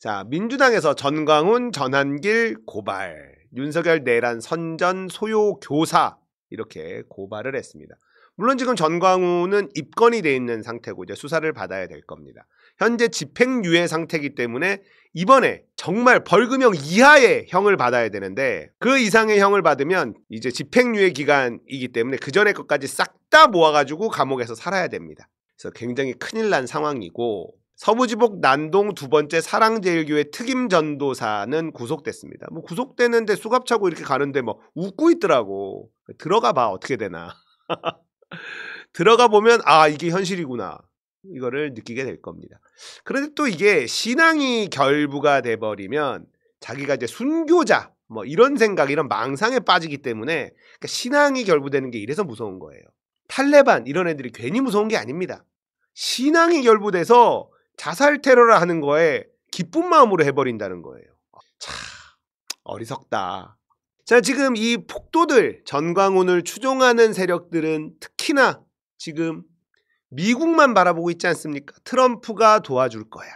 자, 민주당에서 전광훈, 전한길 고발, 윤석열 내란 선전 소요 교사 이렇게 고발을 했습니다. 물론 지금 전광훈은 입건이 돼 있는 상태고 이제 수사를 받아야 될 겁니다. 현재 집행유예 상태이기 때문에 이번에 정말 벌금형 이하의 형을 받아야 되는데 그 이상의 형을 받으면 이제 집행유예 기간이기 때문에 그 전에 것까지 싹 다 모아가지고 감옥에서 살아야 됩니다. 그래서 굉장히 큰일 난 상황이고 서부지법 난동 두 번째 사랑제일교회 특임 전도사는 구속됐습니다. 뭐 구속되는데 수갑 차고 이렇게 가는데 뭐 웃고 있더라고. 들어가 봐 어떻게 되나. 들어가 보면 아 이게 현실이구나. 이거를 느끼게 될 겁니다. 그런데 또 이게 신앙이 결부가 돼버리면 자기가 이제 순교자 뭐 이런 생각 이런 망상에 빠지기 때문에 그러니까 신앙이 결부되는 게 이래서 무서운 거예요. 탈레반 이런 애들이 괜히 무서운 게 아닙니다. 신앙이 결부돼서 자살 테러를 하는 거에 기쁜 마음으로 해버린다는 거예요. 참 어리석다. 자, 지금 이 폭도들 전광훈을 추종하는 세력들은 특히나 지금 미국만 바라보고 있지 않습니까? 트럼프가 도와줄 거야.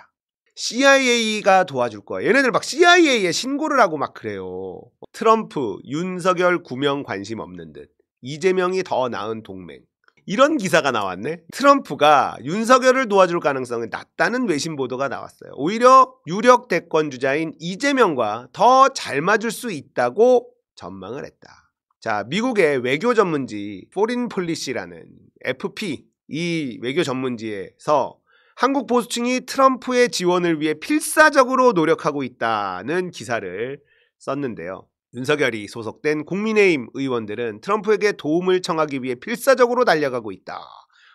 CIA가 도와줄 거야. 얘네들 막 CIA에 신고를 하고 막 그래요. 트럼프, 윤석열 구명 관심 없는 듯. 이재명이 더 나은 동맹. 이런 기사가 나왔네. 트럼프가 윤석열을 도와줄 가능성이 낮다는 외신 보도가 나왔어요. 오히려 유력 대권 주자인 이재명과 더 잘 맞을 수 있다고 전망을 했다. 자, 미국의 외교 전문지 Foreign Policy라는 FP 이 외교 전문지에서 한국 보수층이 트럼프의 지원을 위해 필사적으로 노력하고 있다는 기사를 썼는데요. 윤석열이 소속된 국민의힘 의원들은 트럼프에게 도움을 청하기 위해 필사적으로 달려가고 있다.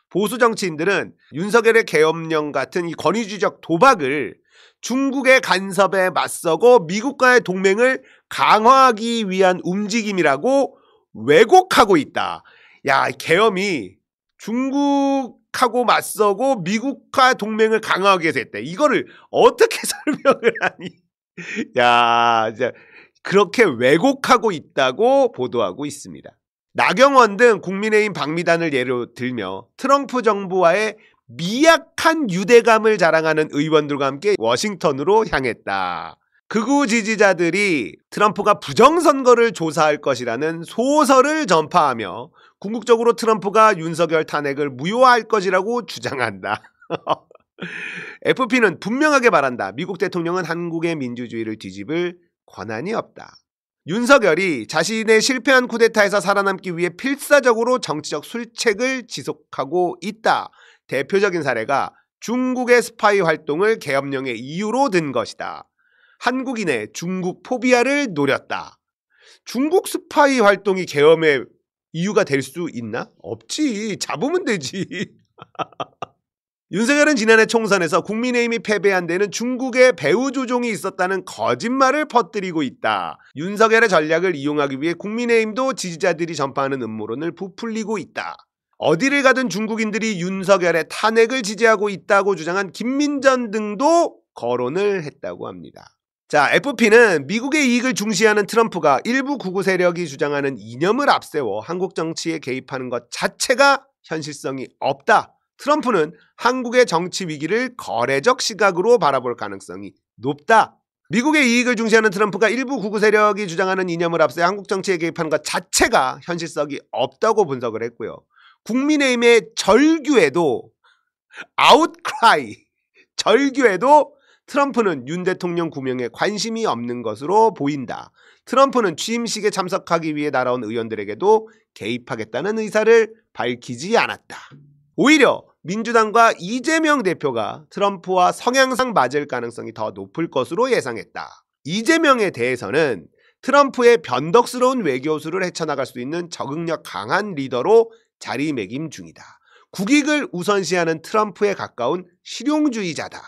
보수 정치인들은 윤석열의 계엄령 같은 이 권위주의적 도박을 중국의 간섭에 맞서고 미국과의 동맹을 강화하기 위한 움직임이라고 왜곡하고 있다. 야, 계엄이 중국하고 맞서고 미국과 동맹을 강화하기 위해서 했대. 이거를 어떻게 설명을 하니? 야, 진짜 그렇게 왜곡하고 있다고 보도하고 있습니다. 나경원 등 국민의힘 방미단을 예로 들며 트럼프 정부와의 미약한 유대감을 자랑하는 의원들과 함께 워싱턴으로 향했다. 극우 지지자들이 트럼프가 부정선거를 조사할 것이라는 소설을 전파하며 궁극적으로 트럼프가 윤석열 탄핵을 무효화할 것이라고 주장한다. FP는 분명하게 말한다. 미국 대통령은 한국의 민주주의를 뒤집을 권한이 없다. 윤석열이 자신의 실패한 쿠데타에서 살아남기 위해 필사적으로 정치적 술책을 지속하고 있다. 대표적인 사례가 중국의 스파이 활동을 계엄령의 이유로 든 것이다. 한국인의 중국 포비아를 노렸다. 중국 스파이 활동이 계엄의 이유가 될 수 있나? 없지. 잡으면 되지. 윤석열은 지난해 총선에서 국민의힘이 패배한 데는 중국의 배후 조종이 있었다는 거짓말을 퍼뜨리고 있다. 윤석열의 전략을 이용하기 위해 국민의힘도 지지자들이 전파하는 음모론을 부풀리고 있다. 어디를 가든 중국인들이 윤석열의 탄핵을 지지하고 있다고 주장한 김민전 등도 거론을 했다고 합니다. 자, FP는 미국의 이익을 중시하는 트럼프가 일부 극우 세력이 주장하는 이념을 앞세워 한국 정치에 개입하는 것 자체가 현실성이 없다. 트럼프는 한국의 정치 위기를 거래적 시각으로 바라볼 가능성이 높다. 미국의 이익을 중시하는 트럼프가 일부 극우 세력이 주장하는 이념을 앞세워 한국 정치에 개입하는 것 자체가 현실성이 없다고 분석을 했고요. 국민의힘의 절규에도 아웃크라이 절규에도 트럼프는 윤 대통령 구명에 관심이 없는 것으로 보인다. 트럼프는 취임식에 참석하기 위해 날아온 의원들에게도 개입하겠다는 의사를 밝히지 않았다. 오히려 민주당과 이재명 대표가 트럼프와 성향상 맞을 가능성이 더 높을 것으로 예상했다. 이재명에 대해서는 트럼프의 변덕스러운 외교수를 헤쳐나갈 수 있는 적응력 강한 리더로 자리매김 중이다. 국익을 우선시하는 트럼프에 가까운 실용주의자다.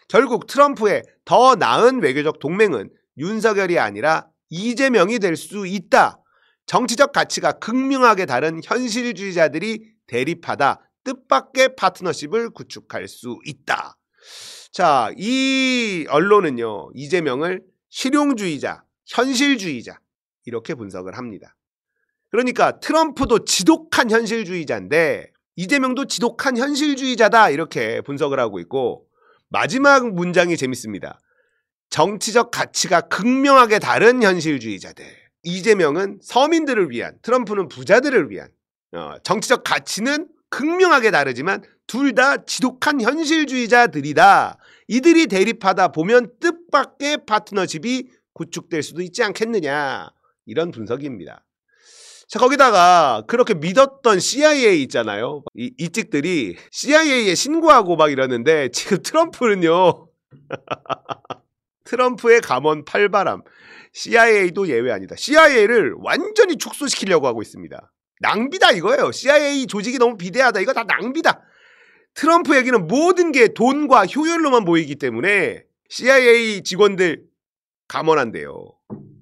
결국 트럼프의 더 나은 외교적 동맹은 윤석열이 아니라 이재명이 될 수 있다. 정치적 가치가 극명하게 다른 현실주의자들이 대립하다 뜻밖의 파트너십을 구축할 수 있다. 자, 이 언론은요, 이재명을 실용주의자, 현실주의자 이렇게 분석을 합니다. 그러니까 트럼프도 지독한 현실주의자인데 이재명도 지독한 현실주의자다 이렇게 분석을 하고 있고 마지막 문장이 재밌습니다. 정치적 가치가 극명하게 다른 현실주의자들. 이재명은 서민들을 위한, 트럼프는 부자들을 위한. 정치적 가치는 극명하게 다르지만 둘 다 지독한 현실주의자들이다. 이들이 대립하다 보면 뜻밖의 파트너십이 구축될 수도 있지 않겠느냐. 이런 분석입니다. 자, 거기다가 그렇게 믿었던 CIA 있잖아요. 이 찍들이 CIA에 신고하고 막 이러는데 지금 트럼프는요. 트럼프의 감언 팔바람. CIA도 예외 아니다. CIA를 완전히 축소시키려고 하고 있습니다. 낭비다 이거예요. CIA 조직이 너무 비대하다. 이거 다 낭비다. 트럼프에게는 모든 게 돈과 효율로만 보이기 때문에 CIA 직원들 감언한대요.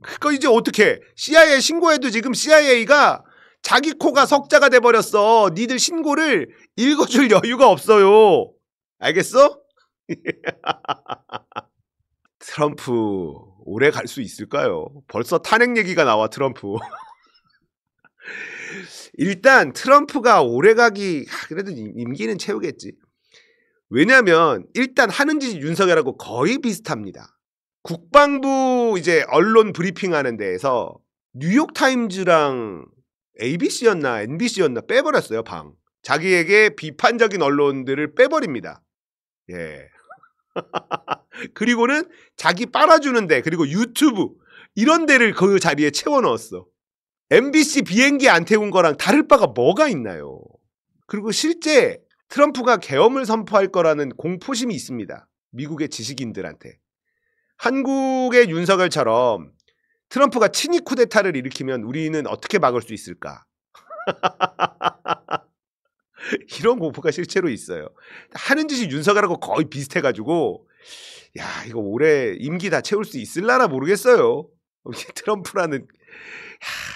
그거 이제 어떻게 CIA 신고해도 지금 CIA가 자기 코가 석자가 돼버렸어. 니들 신고를 읽어줄 여유가 없어요. 알겠어? 트럼프 오래 갈 수 있을까요? 벌써 탄핵 얘기가 나와. 트럼프. 일단 트럼프가 오래 가기 그래도 임기는 채우겠지. 왜냐하면 일단 하는 짓이 윤석열하고 거의 비슷합니다. 국방부 이제 언론 브리핑하는 데에서 뉴욕타임즈랑 ABC였나 NBC였나 빼버렸어요. 방. 자기에게 비판적인 언론들을 빼버립니다. 예. 그리고는 자기 빨아주는데 그리고 유튜브 이런 데를 그 자리에 채워 넣었어. MBC 비행기 안 태운 거랑 다를 바가 뭐가 있나요? 그리고 실제 트럼프가 계엄을 선포할 거라는 공포심이 있습니다. 미국의 지식인들한테. 한국의 윤석열처럼 트럼프가 친위 쿠데타를 일으키면 우리는 어떻게 막을 수 있을까? 이런 공포가 실제로 있어요. 하는 짓이 윤석열하고 거의 비슷해가지고 야 이거 올해 임기 다 채울 수 있을라나 모르겠어요. 트럼프라는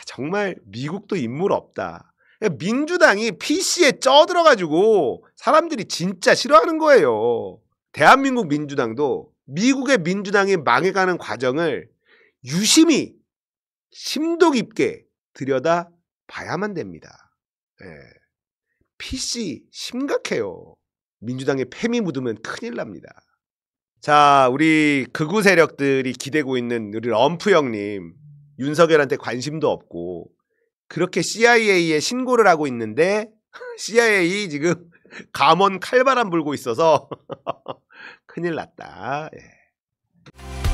정말 미국도 인물 없다. 민주당이 PC에 쪄들어가지고 사람들이 진짜 싫어하는 거예요. 대한민국 민주당도 미국의 민주당이 망해가는 과정을 유심히 심도 깊게 들여다 봐야만 됩니다. 예. PC 심각해요. 민주당에 폐미 묻으면 큰일 납니다. 자, 우리 극우 세력들이 기대고 있는 우리 럼프 형님 윤석열한테 관심도 없고 그렇게 CIA에 신고를 하고 있는데 CIA 지금 감언 칼바람 불고 있어서 큰일 났다. 예.